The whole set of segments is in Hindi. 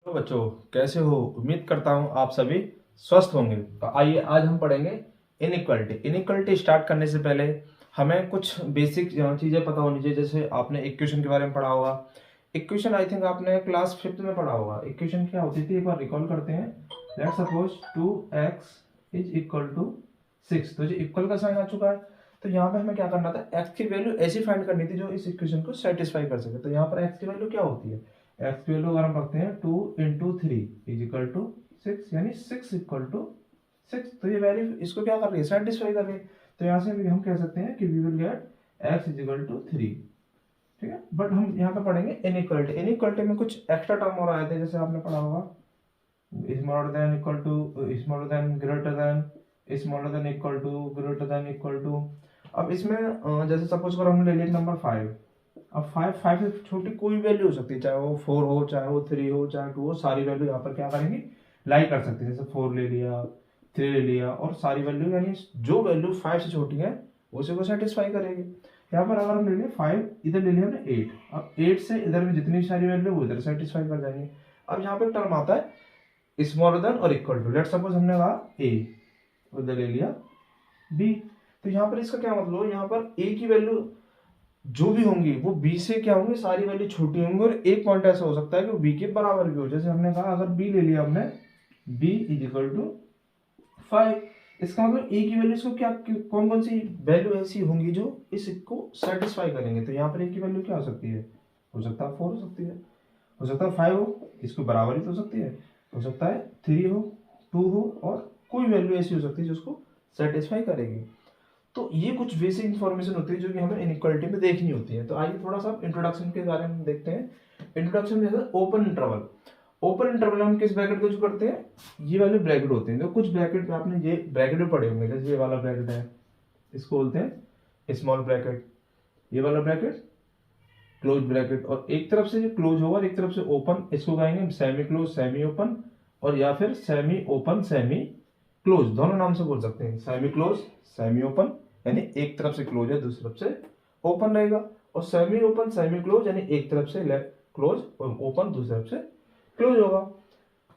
तो बच्चों, कैसे हो? उम्मीद करता हूँ आप सभी स्वस्थ होंगे। तो आइए आज हम पढ़ेंगे इनइक्वालिटी। इनइक्वालिटी स्टार्ट करने से पहले हमें कुछ बेसिक चीज़ें पता होनी चाहिए। जैसे आपने इक्वेशन के बारे में पढ़ा होगा। इक्वेशन आई थिंक आपने क्लास 5th में पढ़ा होगा। इक्वेशन क्या होती थी, एक बार रिकॉल करते हैं। Let's suppose 2x is equal to 6। तो जो इक्वल का साइन आ चुका है, तो यहाँ पे हमें क्या करना था, x की वैल्यू ऐसी फाइंड करनी थी जो इस इक्वेशन को सेटिस्फाई कर सके। तो यहाँ पर x की वैल्यू क्या होती है, एक्स की वैल्यू अगर हम रखते हैं 2 × 3 इज इक्वल टू 6, यानी 6 इक्वल टू 6। तो ये वैल्यू इसको क्या कर रही है, सेटिस्फाई कर रही है। तो यहाँ से हम कह सकते हैं कि we will get x is equal to 3। ठीक है, बट हम यहाँ पे पढ़ेंगे इनइक्वालिटी। इनइक्वालिटी में कुछ एक्स्ट्रा टर्म और आए थे, जैसे आपने पढ़ा होगा smaller than equal to, smaller than greater than, smaller than equal to, greater than equal to. अब इसमें जैसे सपोज करो हमने ले लिया नंबर 5। अब 5 से छोटी कोई वैल्यू हो सकती है, चाहे वो 4 हो, चाहे वो 3 हो, चाहे 2 हो। सारी वैल्यू यहाँ पर क्या करेंगे, लाई कर सकते हैं। जैसे 4 ले लिया, 3 ले लिया, और सारी वैल्यू यानी जो वैल्यू 5 से छोटी है उसी को सेटिस्फाई करेगी। यहाँ पर अगर हम ले लिया 5, इधर ले लिया हमने 8। अब 8 से इधर में जितनी सारी वैल्यू वो इधर सेटिस्फाई कर जाएंगे। अब यहाँ पे टर्म आता है स्मॉलर देन और इक्वल टू। लेट सपोज हमने कहा a, उधर ले लिया b। तो यहाँ पर इसका क्या मतलब, यहाँ पर a की वैल्यू जो भी होंगी वो b से क्या होंगे, सारी वैल्यू छोटी होंगी। और एक पॉइंट ऐसा हो सकता है कि वो b के बराबर भी हो। जैसे हमने कहा अगर b ले लिया हमने, b इज इक्वल टू 5। इसका मतलब a की वैल्यू इसको क्या, कौन कौन सी वैल्यू ऐसी होंगी जो इसको सेटिस्फाई करेंगे। तो यहाँ पर a की वैल्यू क्या हो सकती है, हो सकता है 4 हो सकती है, हो सकता है 5 हो, इसको बराबर ही तो हो सकती है, हो सकता है 3 हो, 2 हो, और कोई वैल्यू ऐसी हो सकती है जो उसको सेटिस्फाई करेगी। तो ये कुछ बेसिक इन्फॉर्मेशन होती है जो कि हमें इनइक्वालिटी में देखनी होती है। तो आइए थोड़ा सा इंट्रोडक्शन के बारे में देखते हैं। इंट्रोडक्शन में ओपन इंटरवल। ओपन इंटरवल हम किस ब्रैकेट को यूज करते हैं, ये वाले ब्रैकेट होते हैं। तो कुछ ब्रैकेट आपने ये ब्रैकेट में पढ़े होंगे, जैसे ये वाला ब्रैकेट है, इसको बोलते हैं स्मॉल ब्रैकेट। ये वाला ब्रैकेट क्लोज ब्रैकेट, और एक तरफ से क्लोज होगा और एक तरफ से ओपन, इसको कहेंगे सेमी क्लोज, सेमी ओपन, और या फिर सेमी ओपन, सेमी क्लोज, दोनों नाम से बोल सकते हैं। सेमी क्लोज, सेमी ओपन, यानी एक तरफ से क्लोज है दूसरी तरफ से ओपन रहेगा। और सेमी ओपन, सेमी क्लोज, यानी एक तरफ से क्लोज और ओपन, दूसरी तरफ से क्लोज होगा।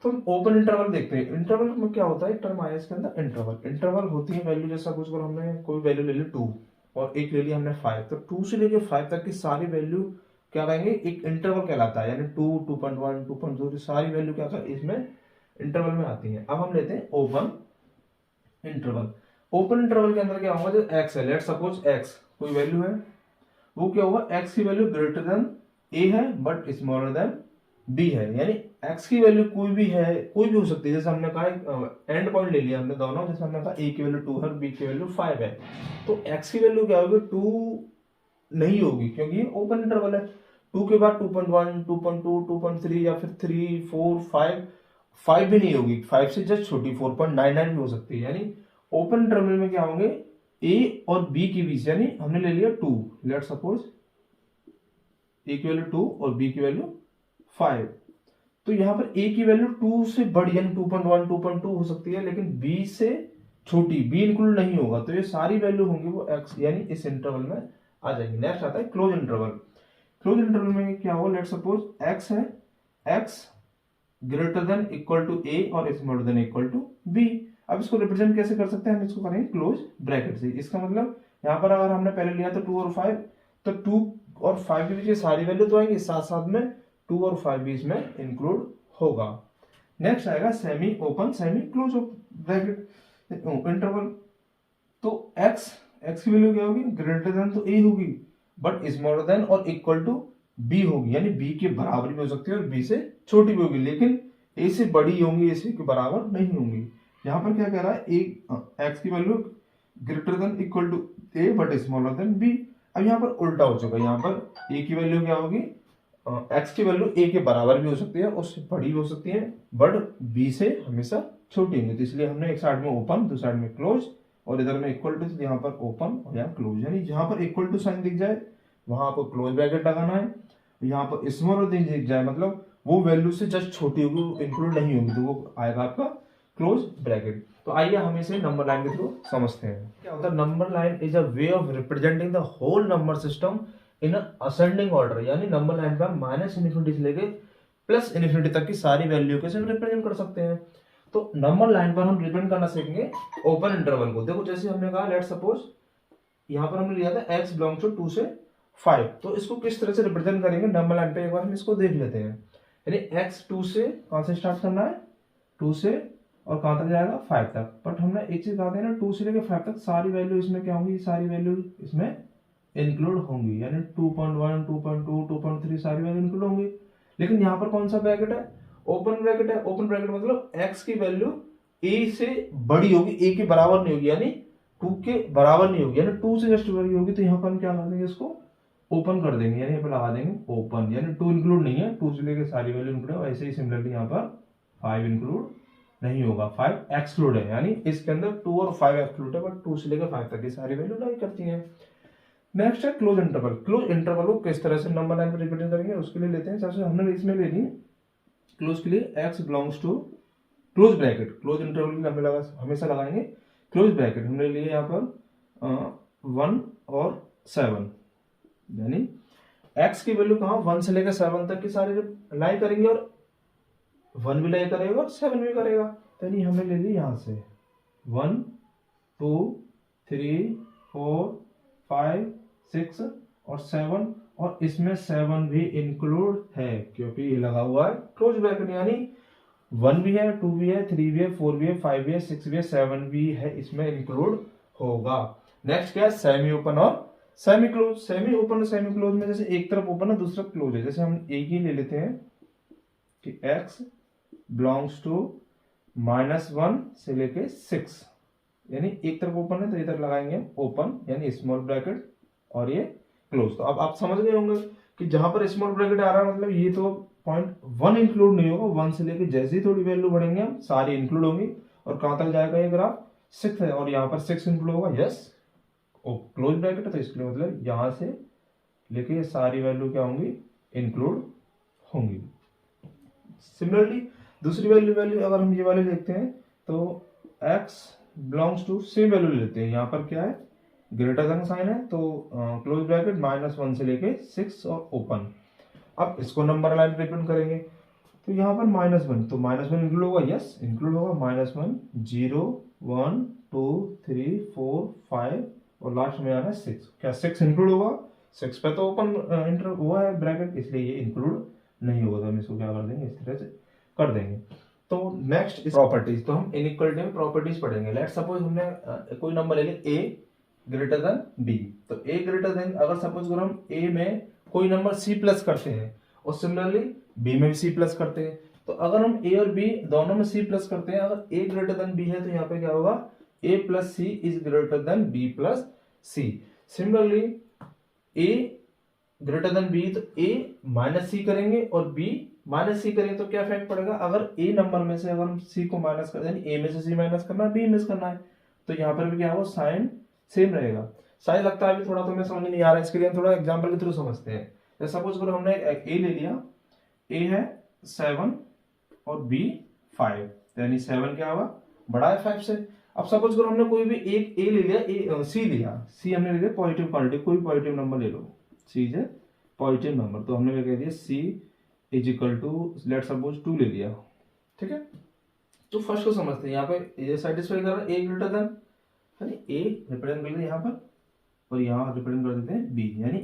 तो हम ओपन इंटरवल देखते हैं। इंटरवल में क्या होता है, टर्म आया इसके अंदर इंटरवल। इंटरवल होती है वैल्यू, जैसा कुछ अगर हमने कोई वैल्यू ले ली 2 और एक ले लिया हमने 5, तो 2 से लेके 5 तक की सारी वैल्यू क्या कहेंगे, एक इंटरवल कहलाता है। यानी 2, 2.1, 2.2 सारी वैल्यू क्या कर इसमें इंटरवल में आती है। अब हम लेते हैं ओपन इंटरवल। ओपन इंटरवल के अंदर क्या होगा, जो एक्स है, लेट सपोज एक्स कोई वैल्यू है, वो क्या होगा, एक्स की वैल्यू ग्रेटर देन ए है बट स्मॉलर देन बी है। यानी एक्स की वैल्यू कोई भी है, कोई भी हो सकती है। जैसे हमने कहा एंड पॉइंट ले लिया हमने दोनों, जैसे हमने कहा ए की वैल्यू 2 है और बी की वैल्यू 5 है, तो एक्स की वैल्यू क्या होगी, 2 नहीं होगी, क्योंकि ये ओपन इंटरवल है। 2 के बाद 2.1, 2.2, 2.3 या फिर 3, 4, 5, 5 भी नहीं होगी, 5 से जस्ट छोटी 4.99 भी हो सकती है। यानी ओपन इंटरवल में क्या होंगे, ए और बी के बीच, यानी हमने ले लिया 2, लेट सपोज ए की वैल्यू 2 और बी की वैल्यू 5। तो यहां पर ए की वैल्यू 2 से बड़ी यानी 2.1, 2.2 हो सकती है, लेकिन बी से छोटी, बी इंक्लूड नहीं होगा। तो ये सारी वैल्यू होंगी वो एक्स यानी इस इंटरवल में आ जाएंगी। नेक्स्ट आता है क्लोज इंटरवल। क्लोज इंटरवल में क्या होगा, लेट सपोज एक्स है, X greater than equal to A और smaller than equal to B. अब इसको रिप्रेजेंट कैसे कर सकते हैं, हम इसको करेंगे क्लोज ब्रैकेट से। इसका मतलब यहाँ पर अगर हमने पहले लिया था 2 और 5, तो 2 और 5 के बीच ये सारी वैल्यू तो आएंगी, साथ साथ में 2 और 5 भी इसमें इंक्लूड होगा। नेक्स्ट आएगा semi open, semi close bracket interval. तो एक्स की वैल्यू क्या होगी, ग्रेटर देन तो ए होगी बट स्मॉलर देन और इक्वल टू बी होगी, यानी बी के बराबर भी हो सकती है और बी से छोटी भी होगी, लेकिन ए से बड़ी होंगी, ए से के बराबर नहीं होंगी। यहाँ पर क्या कह रहा है, एक्स की value greater than equal to A but smaller than B. अब यहाँ पर उल्टा हो चुका है, यहाँ पर ए की वैल्यू क्या होगी, एक्स की वैल्यू ए के बराबर भी हो सकती है, उससे बड़ी भी हो सकती है, बट बी से हमेशा छोटी होंगी। तो इसलिए हमने एक साइड में ओपन, दूसरी साइड में क्लोज, और इधर में इक्वल टू, यहाँ पर ओपन और यहाँ क्लोज, यानी जहां पर इक्वल टू साइन दिख जाए वहां आपको क्लोज ब्रैकेट लगाना है। यहाँ पर स्मॉल दिख जाए मतलब वो वैल्यू से जस्ट छोटी होगी, इंक्लूड नहीं होगी, तो वो आएगा आपका क्लोज ब्रैकेट। तो आइए हम इसे नंबर लाइन के थ्रू समझते हैं। क्या होता है, number line is a way of representing the whole number system in ascending order. यानी नंबर लाइन पर माइनस इन्फिनिटी से लेके प्लस इन्फिनिटी तक की सारी वैल्यू को हम रिप्रेजेंट कर सकते हैं। तो नंबर लाइन पर हम रिप्रेजेंट करना सीखेंगे ओपन इंटरवल को। देखो जैसे हमने कहा लेट सपोज यहाँ पर हमने लिया था x बिलोंग्स टू 2 से 5, तो इसको किस तरह से रिप्रेजेंट करेंगे नंबर लाइन पे एक बार हम इसको देख लेते हैं। यानी x 2 से कहां से स्टार्ट करना है, 2 से, और कहां तक जाएगा 5 तक। बट हमने एक चीज कहा था ना, 2 से लेकर 5 तक सारी वैल्यू इसमें क्या होंगी, सारी वैल्यू इसमें इंक्लूड होंगी, यानी 2.1 2.2 2.3 सारी वैल्यू इंक्लूड होंगी। लेकिन यहाँ पर कौन सा ब्रैकेट है, ओपन ब्रैकेट है। ओपन ब्रैकेट मतलब x की वैल्यू a से बड़ी होगी, a के बराबर नहीं होगी, यानी 2 के बराबर नहीं होगी, यानी 2 से जस्ट बड़ी होगी। तो यहाँ पर हम क्या कर देंगे, इसको ओपन कर देंगे, यानी यहाँ पर लगा देंगे ओपन, यानी 2 इंक्लूड नहीं है, 2 से लेकर सारी वैल्यू इंक्लूड है। ऐसे ही सिमिलरली यहाँ पर 5 इंक्लूड नहीं होगा, 5 एक्सक्लूड है, यानी इसके अंदर 2 और 5 एक्सक्लूड है, बट 2 से लेकर 5 तक की सारी वैल्यू नहीं करती है। नेक्स्ट है क्लोज इंटरवल। क्लोज इंटरवल को किस तरह से नंबर लाइन पर रिप्रेजेंट करेंगे, उसके लिए लेते हैं सबसे, हमने इसमें ले ली क्लोज के लिए x belongs to close bracket. Close interval के लिए हमें हमेशा लगाएंगे क्लोज ब्रैकेट। हमने लिए यहाँ पर 1 और 7, यानी x की वैल्यू कहाँ 1 से लेकर 7 तक की सारी लाई करेंगे, और 1 भी लाई करेगा और 7 भी करेगा। तो यानी हमने ले ली यहाँ से 1 2 3 4 5 6 और 7, और इसमें 7 भी इंक्लूड है क्योंकि ये लगा हुआ है क्लोज ब्रैकेट, यानी 1 भी है 2 भी है 3 भी है 4 भी है 5 भी है 6 भी है 7 भी है, इसमें इंक्लूड होगा। नेक्स्ट क्या है, सेमी ओपन और सेमी क्लोज। सेमी ओपन और सेमी क्लोज में जैसे एक तरफ ओपन है दूसरा क्लोज है। जैसे हम एक ही ले लेते हैं कि x बिलोंग्स टू -1 से लेके 6, यानी एक तरफ ओपन है तो इधर लगाएंगे ओपन, यानी स्मॉल ब्रैकेट, और ये क्लोज। तो अब आप समझ गए होंगे कि जहां पर स्मॉल ब्रैकेट आ रहा है मतलब ये तो पॉइंट 1 इंक्लूड नहीं होगा, 1 से लेके जैसे ही थोड़ी वैल्यू बढ़ेंगे हम सारी इंक्लूड होंगी, और कहां तक जाएगा ये ग्राफ 6 है, और यहाँ पर 6 इंक्लूड होगा, यस क्लोज ब्रैकेट है, तो इसके लिए मतलब यहां से लेके ये सारी वैल्यू क्या होंगी, इंक्लूड होंगी। सिमिलरली दूसरी वैल्यू अगर हम ये वाले देखते हैं तो x belongs to same value लेते हैं, यहाँ पर क्या है ग्रेटर देन साइन है, तो क्लोज ब्रैकेट -1 से लेके 6 और ओपन। अब इसको नंबर लाइन रिप्रेजेंट करेंगे, तो यहाँ पर -1, तो -1 इंक्लूड होगा, यस इंक्लूड होगा, -1 0 1 2 3 4 5 और लास्ट में आना है 6, क्या 6 इंक्लूड होगा, 6 पे तो ओपन इंटर हुआ है ब्रैकेट, इसलिए ये इंक्लूड नहीं होगा। तो हम इसको क्या कर देंगे, इस तरह से कर देंगे। तो नेक्स्ट इज प्रॉपर्टीज, तो हम इनइक्वालिटी में प्रॉपर्टीज पढ़ेंगे। लेट्स सपोज हमने कोई नंबर ले लिया a ग्रेटर देन b, तो a ग्रेटर देन, अगर सपोज अगर हम a में कोई नंबर c प्लस करते हैं और सिमिलरली b में भी c प्लस करते हैं, तो अगर हम a और b दोनों में c प्लस करते हैं, अगर a ग्रेटर देन b है तो यहाँ पे क्या होगा, a plus c is greater than b plus c। Similarly a greater than b, तो a माइनस c करेंगे और b माइनस सी करेंगे, तो क्या इफेक्ट पड़ेगा, अगर a नंबर में से अगर हम c को माइनस कर दें, a में से c माइनस करना है b में से करना है, तो यहाँ पर भी क्या होगा, साइन सेम रहेगा। शायद लगता है अभी थोड़ा तो मैं समझ नहीं आ रहा है, इसके लिए हम थोड़ा एग्जांपल के थ्रू समझते हैं। जैसे सपोज करो हमने a ले लिया, a है 7 और b 5, यानी 7 क्या होगा, बड़ा है 5 से। अब सपोज करो हमने कोई भी एक a ले लिया, c लिया, c हमने ले लिया पॉजिटिव क्वांटिटी, कोई पॉजिटिव नंबर ले लो, c is a positive number, तो हमने क्या कह दिया c is equal to let suppose 2 ले लिया, ठीक है। तो फर्स्ट को समझते हैं, यहाँ पे ये सेटिस्फाई कर रहा है a ग्रेटर देन, यानी a रिप्रेजेंट कर देते हैं यहाँ पर, और यहाँ रिप्रेजेंट कर देते हैं b, यानी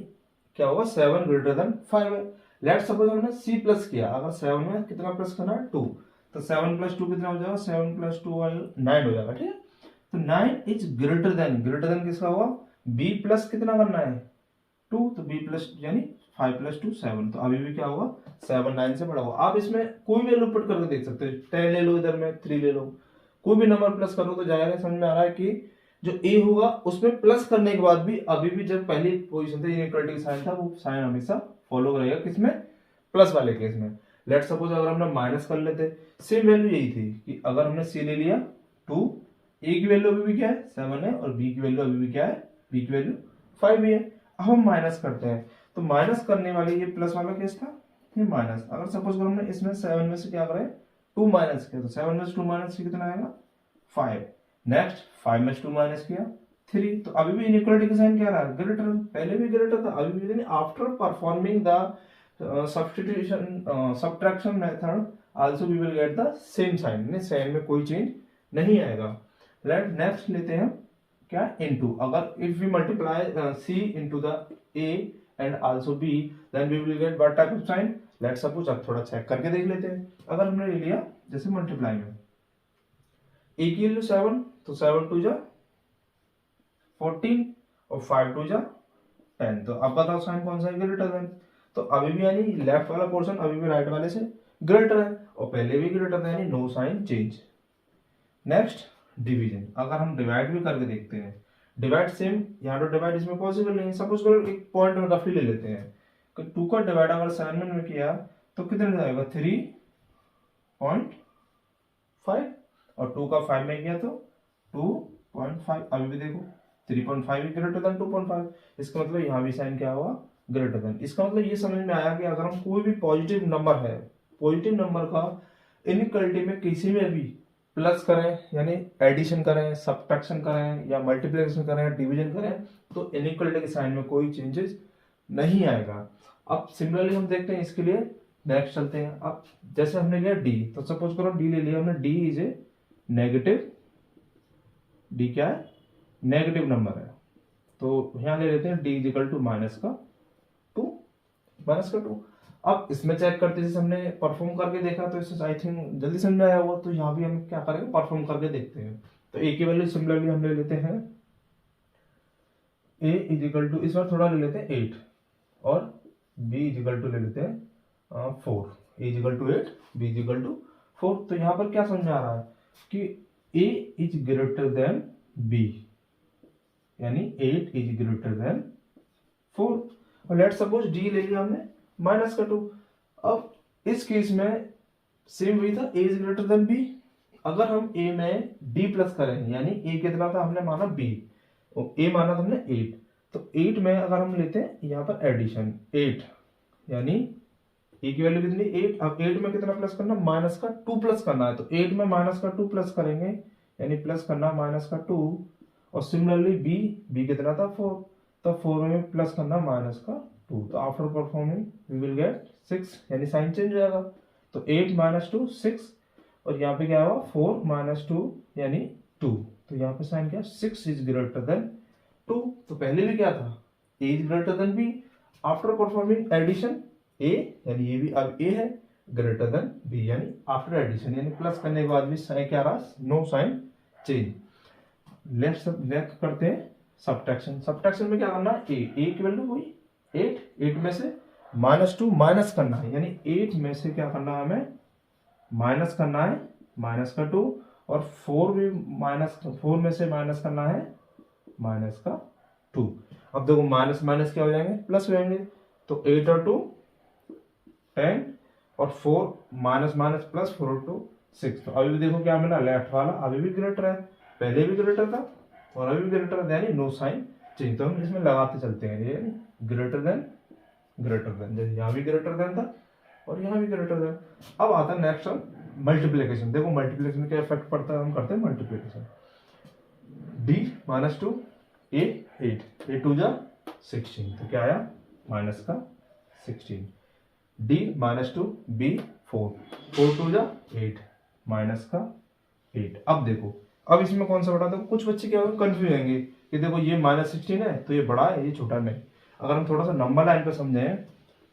क्या होगा 7 ग्रेटर देन 5 है। लेट सपोज हमने c प्लस किया, अगर 7 में कितना प्लस करना है 2, तो 7 प्लस 2 कितना हो जाएगा, 7 प्लस 2 9 हो जाएगा, ठीक है। तो 9 इज ग्रेटर देन किसका होगा, b प्लस कितना करना है 2, तो b प्लस यानी 5 प्लस 2 7, तो अभी भी क्या होगा 7 9 से बड़ा होगा। आप इसमें कोई भी वैल्यू पुट करके देख सकते हो, 10 ले लो, इधर में 3 ले लो, कोई भी नंबर प्लस करो तो जाएगा। समझ में आ रहा है कि जो a होगा उसमें प्लस करने के बाद भी अभी भी जब पहली पोजीशन थी इनइक्वालिटी का साइन था, वो साइन हमेशा फॉलो करेगा किसमें, प्लस वाले केस में। लेट सपोज अगर हमने माइनस कर लेते, सेम वैल्यू यही थी कि अगर हमने c ले लिया 2, a की वैल्यू अभी भी क्या है 7 है, और b की वैल्यू अभी भी क्या है, b की वैल्यू 5 भी है। अब हम माइनस करते हैं, तो माइनस करने वाले ये प्लस वाला केस था, ये माइनस। अगर सपोज करो हमने इसमें 7 में से क्या करें 2 माइनस किया, तो 7 में से 2 माइनस किया कितना आएगा 5। नेक्स्ट 5 में से 2 माइनस किया 3, तो अभी भी इनइक्वालिटी का साइन क्या रहा, ग्रेटर, पहले भी ग्रेटर था अभी भी, after performing the subtraction method also we will get the same sign, sign में कोई चेंज नहीं आएगा। नेक्स्ट लेते हैं क्या, इनटू। अगर if we multiply C into the A and also B then we will get what type of sign. Let's suppose, अब थोड़ा चेक करके देख लेते हैं। अगर हमने ले लिया जैसे मल्टीप्लाई में ए की वैल्यू 7, तो 7 टू जा 14 और 5 टू जा 10, तो अब बताओ साइन कौन सा है, ग्रेटर देन। तो अभी भी यानी लेफ्ट वाला पोर्शन अभी भी राइट वाले से ग्रेटर है और पहले भी ग्रेटर था, यानी no sign change. Next division, अगर हम डिवाइड भी करके देखते हैं, डिवाइड सेम, यहाँ तो डिवाइड इसमें पॉसिबल नहीं है। सपोज करो एक पॉइंट में रफली ले लेते हैं कि 2 का डिवाइड अगर 7 में किया तो कितने जाएगा, 3.5 और 2 का 5 में किया तो 2.5। अभी भी देखो 3.5 ग्रेटर देन 2.5, इसका मतलब यहाँ भी साइन क्या हुआ, ग्रेटर देन। इसका मतलब ये समझ में आया कि अगर हम कोई भी पॉजिटिव नंबर है, पॉजिटिव नंबर का इनइक्वालिटी में किसी में भी प्लस करें यानी एडिशन करें, सब्ट्रैक्शन करें या मल्टीप्लिकेशन करें, डिवीजन करें, तो इनइक्वालिटी के साइन में कोई चेंजेस नहीं आएगा। अब सिमिलरली हम देखते हैं इसके लिए, नेक्स्ट चलते हैं। अब जैसे हमने लिया डी, तो सपोज करो डी ले लिया हमने, D is a negative, D क्या है, नेगेटिव नंबर है, तो यहां ले लेते हैं D is equal to minus का 2। अब इसमें चेक करते, जैसे हमने परफॉर्म करके देखा तो इससे आई थिंक जल्दी समझ में आया हुआ, तो यहाँ भी हम क्या करेंगे, परफॉर्म करके देखते हैं। तो ए की वैल्यू सिमिलरली हम ले लेते हैं ए इज इक्वल टू, इस बार थोड़ा ले लेते हैं 8 और बी इज इक्वल टू ले लेते हैं 4। A is equal to 8, B is equal to 4। तो यहाँ पर क्या समझ में आ रहा है कि ए इज ग्रेटर देन बी, यानी 8 इज ग्रेटर देन 4। और लेट सपोज डी ले लिया हमने माइनस का 2। अब इस केस में सेम वही था, A is greater than B. अगर हम ए में डी प्लस करें, यानी ए कितना था हमने माना बी, ए माना था हमने 8, तो 8 में अगर हम लेते हैं यहाँ पर एडिशन 8, यानी ए की वैल्यू कितनी 8। अब 8 में कितना प्लस करना, माइनस का 2 प्लस करना है, तो 8 में माइनस का 2 प्लस करेंगे, यानी प्लस करना माइनस का 2। और सिमिलरली बी कितना था 4, तो 4 में प्लस करना माइनस का 2। तो after performing we will get 6, यानी साइन चेंज हो जाएगा। तो 8 माइनस 2 6, और यहाँ पे क्या हुआ 4 माइनस 2 यानी 2। तो यहाँ पे साइन क्या, 6 इज ग्रेटर देन 2। तो पहले भी क्या था, A is greater than B. After performing addition A, यानी ये भी अब ए है, ग्रेटर देन बी, यानी आफ्टर एडिशन, यानी प्लस करने के बाद भी साइन क्या रहा, नो साइन चेंज। लेफ्ट करते हैं सब्ट्रैक्शन। सब्ट्रैक्शन में क्या करना है, ए की वैल्यू हुई 8 में से -2 माइनस करना है, यानी 8 में से क्या करना है हमें, माइनस करना है माइनस का 2, और 4 में से माइनस करना है माइनस का 2। अब देखो माइनस माइनस क्या हो जाएंगे, प्लस हो जाएंगे। तो 8 और 2 10, और 4 माइनस माइनस प्लस, 4 और 2 6। तो अभी भी देखो क्या मिला, लेफ्ट वाला अभी भी ग्रेटर है, पहले भी ग्रेटर था और अभी भी ग्रेटर है, यानी नो साइन चेंज। तो हम इसमें लगाते चलते हैं, ये ग्रेटर देन, जैसे यहाँ भी ग्रेटर देन था और यहाँ भी ग्रेटर देन। अब आता है नेक्स्ट मल्टीप्लीकेशन। देखो मल्टीप्लीकेशन में क्या इफेक्ट पड़ता है, हम करते हैं मल्टीप्लीकेशन। डी माइनस 2 ए 8, ए 2 जा 16, तो क्या आया माइनस का 16। डी माइनस 2 बी 4, 4 2 जा 8 माइनस का 8। अब देखो, अब इसमें कौन सा बड़ा, देखो कुछ बच्चे क्या कंफ्यूज होंगे कि देखो ये -16 है तो ये बड़ा है ये छोटा नहीं। अगर हम थोड़ा सा नंबर लाइन पे समझें,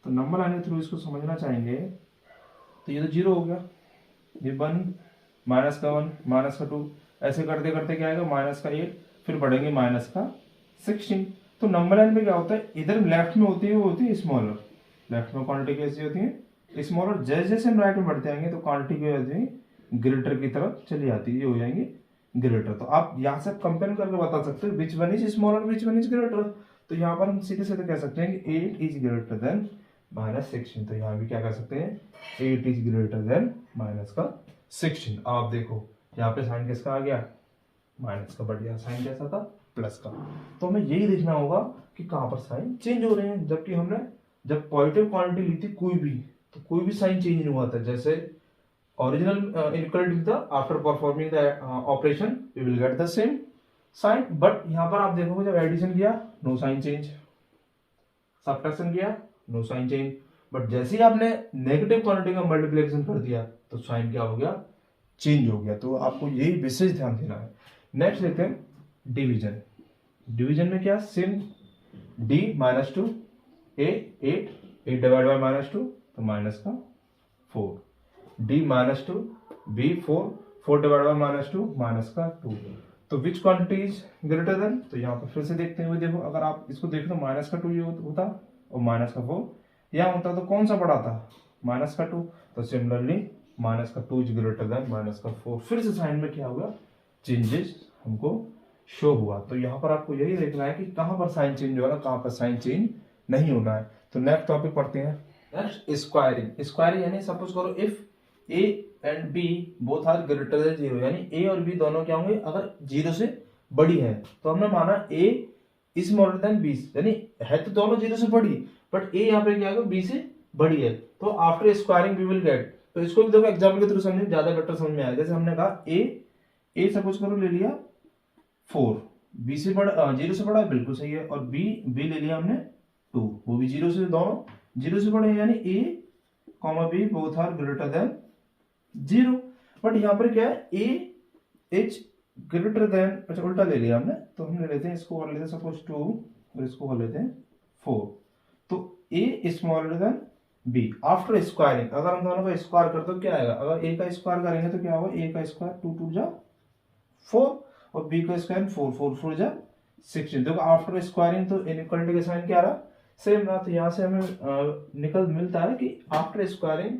तो नंबर लाइन के थ्रू इसको समझना चाहेंगे, तो ये तो 0 हो गया, ये 1 माइनस का 1 माइनस का 2, ऐसे करते करते क्या आएगा माइनस का 8, फिर बढ़ेंगे माइनस का 16। तो नंबर लाइन में क्या होता है, इधर लेफ्ट में होती है वो होती है स्मॉलर, लेफ्ट में क्वांटिटी कैसी होती है स्मॉलर, जैसे जैसे हम राइट में बढ़ते आएंगे तो क्वांटिटी क्या होती है ग्रेटर की तरफ चली जाती है, ये हो जाएंगी ग्रेटर। तो आप यहाँ से कंपेयर करके बता सकते हो which one is smaller which one is greater. तो यहाँ पर हम सीधे सीधे कह सकते हैं कि 8 इज ग्रेटर देन -16। तो यहाँ भी क्या कह सकते हैं, 8 इज ग्रेटर देन माइनस का 16। आप देखो यहाँ पे साइन किसका आ गया, माइनस का, बढ़िया साइन कैसा था, प्लस का। तो हमें यही देखना होगा कि कहाँ पर साइन चेंज हो रहे हैं, जबकि हमने जब पॉजिटिव क्वांटिटी ली थी कोई भी, तो कोई भी साइन चेंज नहीं हुआ था। जैसे ओरिजिनल इनइक्वालिटी था, after performing the operation we will get the same sign, but यहाँ पर आप देखोगे जब एडिशन किया नो साइन चेंज, सब्ट्रैक्शन किया नो साइन चेंज, बट जैसे ही आपने नेगेटिव क्वांटिटी का मल्टीप्लिकेशन कर दिया तो साइन क्या हो गया, चेंज हो गया। तो आपको यही विशेष ध्यान देना है। नेक्स्ट देखते हैं डिवीजन। डिवीजन में क्या, same d -2 a 8 divide by -2 तो माइनस का 4, d -2 b 4 divide by -2 minus का 2। तो विच क्वांटिटी इज ग्रेटर देन, तो यहाँ पर फिर से देखते हुए देखो, अगर आप इसको देखें तो माइनस का 2 ये होता और माइनस का 4 यहाँ होता, तो कौन सा बड़ा था, माइनस का 2। तो सिमिलरली माइनस का 2 इज ग्रेटर देन माइनस का 4। फिर से साइन में क्या हुआ, चेंजेस हमको शो हुआ। तो यहाँ पर आपको यही देखना है कि कहाँ पर साइन चेंज होगा, कहाँ पर साइन चेंज नहीं होना है। तो नेक्स्ट टॉपिक पढ़ते हैं। Next squaring. स्क्वायरिंग यानी सपोज करो if a and b both are greater than 0, यानी a और b दोनों क्या होंगे, अगर 0 से बड़ी है तो हमने माना a is smaller then b, यानी है तो दोनों 0 से बड़ी, बट a यहाँ पे क्या होगा, b से बड़ी है। तो after squaring we will get, तो इसको भी देखो एग्जाम्पल के थ्रू समझे, ज्यादा बेटर समझ में आएगा। जैसे हमने कहा a सपोज करो ले लिया 4, b से बड़ा 0 से बड़ा है, बिल्कुल सही है, और b ले लिया हमने 2, वो भी 0 से, दोनों 0 से बड़े हैं, यानी a b both are greater than 0। But यहाँ पर क्या है, a इज ग्रेटर देन, अच्छा उल्टा ले लिया हमने, तो हम ले लेते हैं इसको और लेते हैं सपोज 2 और इसको और लेते हैं 4। तो a is smaller then b after squaring. अगर हम दोनों का स्क्वायर करते तो क्या आएगा, अगर a का स्क्वायर करेंगे तो क्या होगा, a का स्क्वायर 2 2 जा 4 और b का स्क्वायर 4 4 4 जा 16। देखो आफ्टर स्क्वायरिंग तो इनइक्वालिटी का साइन क्या आ रहा, सेम ना। तो यहाँ से हमें मिलता है कि आफ्टर स्क्वायरिंग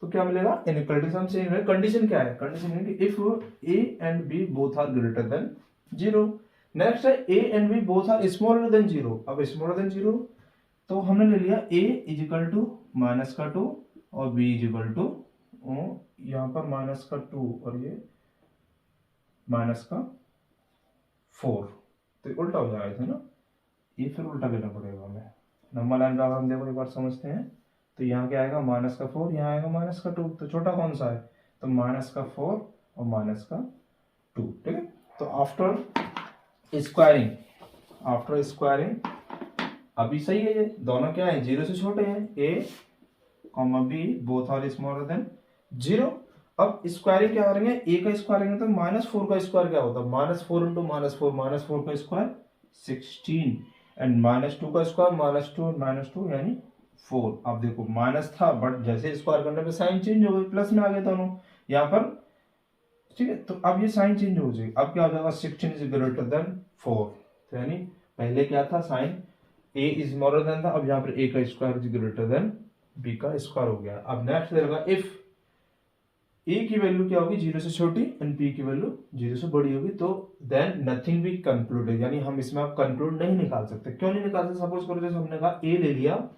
तो क्या मिलेगा, इनइक्वालिटी सम चेंज है। कंडीशन क्या है, कंडीशन है कि if a and b both are greater than 0। Next है a and b both are smaller than 0। अब स्मॉलर देन 0 तो हमने ले लिया a is equal to minus का 2 और b इज इक्वल टू यहाँ पर माइनस का 2 और ये माइनस का 4। तो उल्टा हो जाएगा ना, ये फिर उल्टा करना पड़ेगा हमें। नंबर लाइन का हम देखो एक बार समझते हैं। तो यहाँ क्या आएगा, माइनस का 4, यहाँ आएगा माइनस का 2। तो छोटा कौन सा है, तो माइनस का 4 और माइनस का 2। ठीक है, तो आफ्टर स्क्वायरिंग, आफ्टर स्क्वायरिंग अभी सही है, ये दोनों क्या है, 0 से छोटे हैं, a b both are smaller than 0। अब स्क्वायरिंग क्या करेंगे, a का स्क्वायर करेंगे तो -4 का स्क्वायर क्या होता है, -4 इंटू -4 का स्क्वायर 16 एंड -2 का स्क्वायर -2 यानी 4। अब देखो माइनस था बट जैसे स्क्वायर करने पे साइन चेंज हो गई, प्लस में आ गए दोनों यहाँ पर। ठीक है, तो अब ये साइन चेंज हो जाएगी। अब क्या हो जाएगा, 16 इज ग्रेटर देन 4। तो यानी पहले क्या था, sign a is smaller than था, अब यहाँ पर a का square is greater than b का स्क्वायर हो गया। अब नेक्स्ट रहेगा इफ a की वैल्यू क्या होगी, 0 से छोटी एंड b की वैल्यू 0 से बड़ी होगी, तो देन नथिंग बी कंक्लूडेड, यानी हम इसमें आप कंक्लूड नहीं निकाल सकते। क्यों नहीं निकाल सकते, सपोज करो जैसे हमने कहा a ले लिया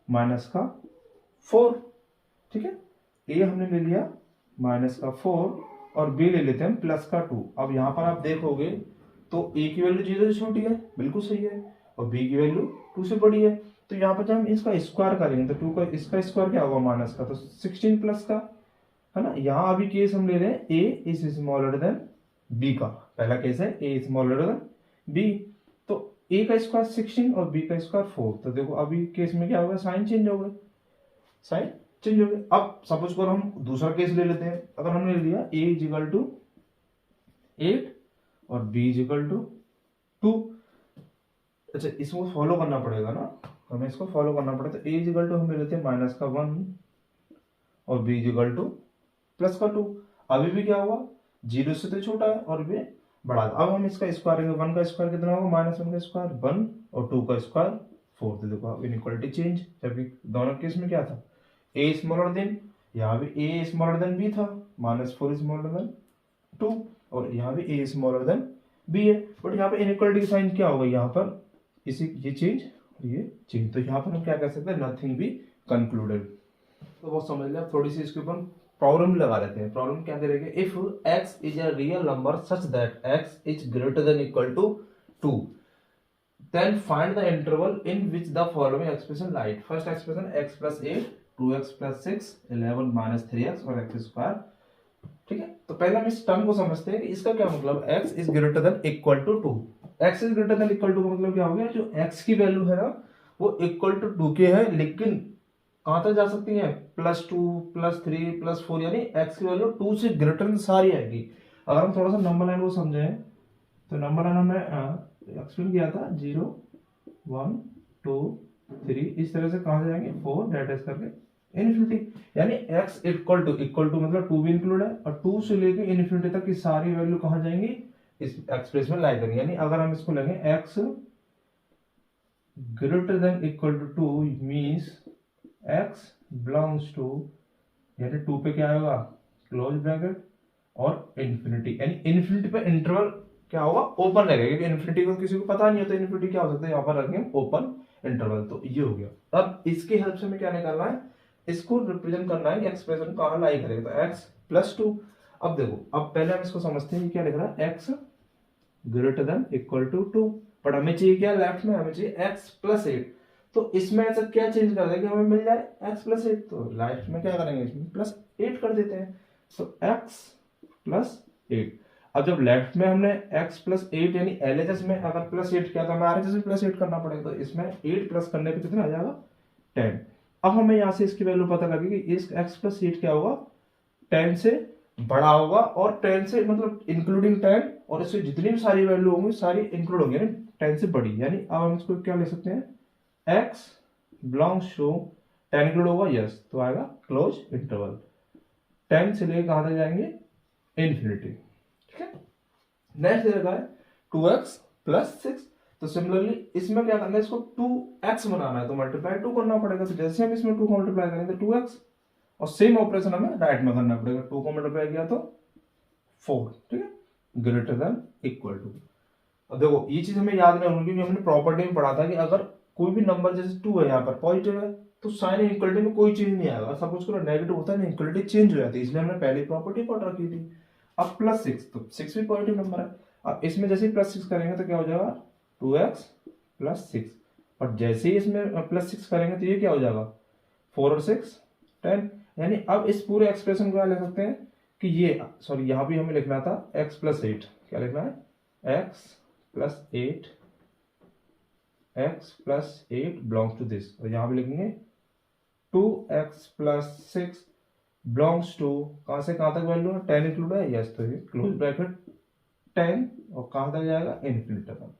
माइनस का 4। ठीक है, a हमने ले लिया माइनस का 4 और b ले लेते हैं प्लस का 2। अब यहाँ पर आप देखोगे तो a की वैल्यू 0 से छोटी है, बिल्कुल सही है, और b की वैल्यू 2 से बड़ी है। तो यहाँ पर जब हम इसका स्क्वायर करेंगे तो 2 का इसका स्क्वायर क्या होगा, माइनस का, तो 16 प्लस का, है ना। यहाँ अभी केस हम ले रहे हैं a is smaller then b का, पहला केस है a स्मॉलर देन b। तो a का स्क्वायर 16 और b का स्क्वायर 4। तो देखो अभी केस में क्या होगा, साइन चेंज हो गए, साइन चेंज हो गए। अब सपोज करो हम दूसरा केस ले लेते हैं। अगर हमने ले लिया a इज इक्वल टू 8 और b इज इक्वल टू 2। अच्छा, इसको फॉलो करना पड़ेगा ना, हमें इसको फॉलो करना पड़ेगा। तो a इज इक्वल टू हम ले लेते हैं माइनस का 1 और b is equal two plus का 2। अभी भी क्या हुआ, 0 से तो छोटा है और भी बड़ा है। अब हम इसका स्क्वायर करेंगे, 1 का स्क्वायर कितना होगा, -1 का स्क्वायर 1 और 2 का स्क्वायर 4। तो देखो इनइक्वालिटी चेंज, जबकि दोनों केस में क्या था, a स्मॉलर देन, यहाँ भी a स्मॉलर देन b था, -4 स्मॉलर देन 2, और यहाँ भी a स्मॉलर देन b है। बट यहाँ पे इनइक्वालिटी का साइन क्या होगा, यहाँ पर इसी ये चेंज और ये चेंज। तो यहाँ पर हम क्या कह सकते हैं, नथिंग बी कंक्लूडेड। तो वो समझ लिया। थोड़ी सी इसके ऊपर प्रॉब्लम लगा लेते हैं। प्रॉब्लम क्या करेंगे, if x is a real number such that x is greater than equal to 2, then find the interval in which the following expression light. First expression x plus 8 2x plus 6 11 minus 3x और x स्क्वायर। ठीक है, तो पहले हम इस टर्म को समझते हैं कि इसका क्या मतलब, x is greater than equal to 2। x is greater than equal to का मतलब क्या हो गया, जो x की वैल्यू है ना वो इक्वल टू 2 के है, लेकिन कहां तक जा सकती है, +2 +3 +4, यानी x की वैल्यू 2 से ग्रेटर सारी आएगी। अगर हम थोड़ा सा नंबर लाइन को समझें तो नंबर लाइन हमने एक्सप्लेन किया था 0 1 2 3, इस तरह से कहां से जाएंगे 4 डेट इज करके इन्फिनिटी, यानी x इक्वल टू मतलब 2 भी इंक्लूड है, और 2 से लेके इन्फिनिटी तक की सारी वैल्यू कहां जाएंगी, इस एक्सप्रेशन में लाई करेंगे। यानी अगर हम इसको लेंगे x greater than equal to 2 मींस x बिलोंग्स टू, यानी 2 पे क्या आएगा क्लोज ब्रैकेट और इन्फिनिटी, यानी इन्फिनिटी पे इंटरवल क्या होगा ओपन रहेगा, क्योंकि इन्फिनिटी को किसी को पता नहीं है तो इन्फिनिटी क्या हो सकता है, यहाँ पर रखेंगे ओपन इंटरवल। तो ये हो गया। अब इसकी हेल्प से हमें क्या निकालना है, इसको रिप्रेजेंट करना है, एक्सप्रेशन कहाँ लाई करेगा, तो x +2। अब देखो, अब पहले हम इसको समझते हैं क्या लिख रहा है, x greater than equal to 2, but हमें चाहिए क्या, लेफ्ट में हमें चाहिए x +8। तो इसमें ऐसा क्या चेंज कर दें कि हमें मिल जाए x +8, तो लेफ्ट में क्या करेंगे, इसमें +8 कर देते हैं, तो x +8। अब जब लेफ्ट में हमने x +8 यानी LHS में अगर +8 किया तो हमें RHS में +8 करना पड़ेगा, तो इसमें 8 प्लस करने पे कितना आ जाएगा 10। अब हमें यहाँ से इसकी वैल्यू पता करनी कि इस x +8 क्या होगा, 10 से बड़ा होगा, और 10 से मतलब इंक्लूडिंग 10, और इससे जितनी भी सारी वैल्यू होंगी सारी इंक्लूड होंगी, यानी 10 से बड़ी। यानी अब हम इसको क्या ले सकते हैं, x बिलोंग्स टू 10 इंक्लूड होगा, यस, तो आएगा क्लोज इंटरवल, 10 से लेकर कहां तक जाएंगे, इन्फिनिटी। ठीक है, नेक्स्ट दे रखा है 2x +6। तो सिमिलरली इसमें क्या करना है, इसको 2x बनाना है, तो मल्टीप्लाई 2 करना पड़ेगा। तो जैसे हम इसमें 2 को मल्टीप्लाई करेंगे तो 2x, और सेम ऑपरेशन हमें राइट में करना पड़ेगा, 2 को मल्टीप्लाई किया तो 4, ठीक है, ग्रेटर देन इक्वल टू। अब देखो ये चीज हमें याद नहीं होगी, क्योंकि हमने प्रॉपर्टी में पढ़ा था कि अगर कोई भी नंबर जैसे 2 है यहाँ पर पॉजिटिव है तो साइन इक्वलिटी में कोई चेंज नहीं आएगा, सपोज करो नेगेटिव होता है ना इक्वलिटी चेंज हो जाती है, इसलिए हमने पहली प्रॉपर्टी पढ़ रखी थी। अब +6, तो 6 भी पॉजिटिव नंबर है। अब इसमें जैसे ही +6 करेंगे तो क्या हो जाएगा 2x +6, और जैसे ही इसमें +6 करेंगे तो ये क्या हो जाएगा 4 और 6 10। यानी अब इस पूरे एक्सप्रेशन को क्या लिख सकते हैं कि ये, सॉरी यहाँ भी हमें लिखना था x +8, क्या लिखना है x +8 बिलोंग्स टू दिस, और यहाँ भी लिखेंगे 2x +6 बिलोंग्स टू, कहां से कहां तक वैल्यू है 10 इंक्लूड है, यस, तो ये क्लोज ब्रैकेट 10, और कहां तक जाएगा इन्फिनिटी तक।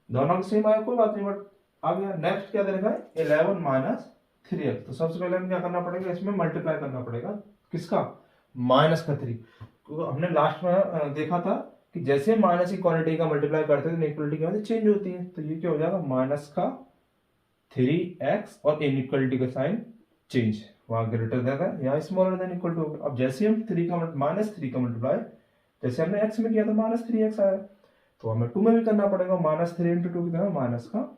दोनों सेम आया कोई बात नहीं, बट आ गया। नेक्स्ट क्या दे रखा है 11 - 3x। तो सबसे पहले हमें क्या करना पड़ेगा, इसमें मल्टीप्लाई करना पड़ेगा, किसका, माइनस का 3। तो हमने लास्ट में देखा था कि जैसे माइनस की क्वांटिटी का मल्टीप्लाई करते हैं तो इक्वलिटी क्या होती है, चेंज होती है। तो ये क्या हो जाएगा माइनस का 3x, और इनइक्वलिटी का साइन चेंज, वहां ग्रेटर देन या स्मॉलर देन इक्वल टू। अब जैसे हम 3 का -3 का मल्टीप्लाई जैसे हमने x में किया था -3x आया, तो हमें 2 में भी करना पड़ेगा, -3 × 2 कितना -6।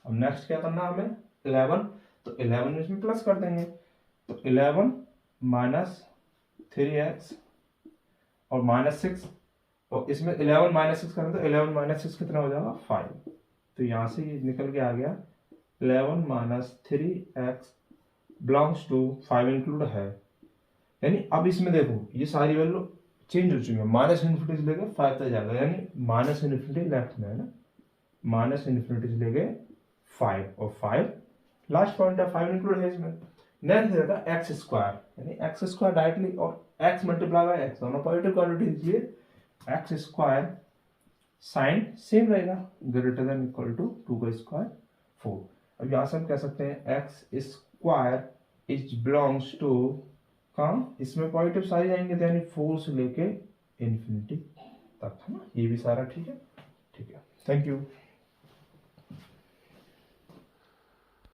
अब नेक्स्ट क्या करना है हमें 11, तो 11 में इसमें प्लस कर देंगे, तो 11 - 3x और -6, और इसमें 11 - 6 करें तो 11 - 6 कितना हो जाएगा 5। तो यहां से ये निकल के आ गया 11 - 3x बिलोंग्स टू 5 इंक्लूड है। यानी अब इसमें देखो ये सारी वैल्यू चेंज हो चुकी है, -∞ से लेकर 5 तक जाएगा, यानी -∞ लेफ्ट में है ना, -∞ से लेके 5, और 5 लास्ट पॉइंट है, 5 इंक्लूड है इसमें। नेक्स्ट रहेगा x², यानी x² डायरेक्टली, और x मल्टीप्लाई बाय x, दोनों पॉजिटिव क्वांटिटी, इसलिए x² साइन सेम रहेगा, ग्रेटर देन इक्वल टू 2 का स्क्वायर 4। अब यहां से हम कह सकते हैं x² इज बिलोंग्स टू, कहाँ, इसमें पॉजिटिव सारी जाएंगे तो यानी 4 से लेके इन्फिनिटी तक, है ना, ये भी सारा ठीक है। ठीक है, थैंक यू।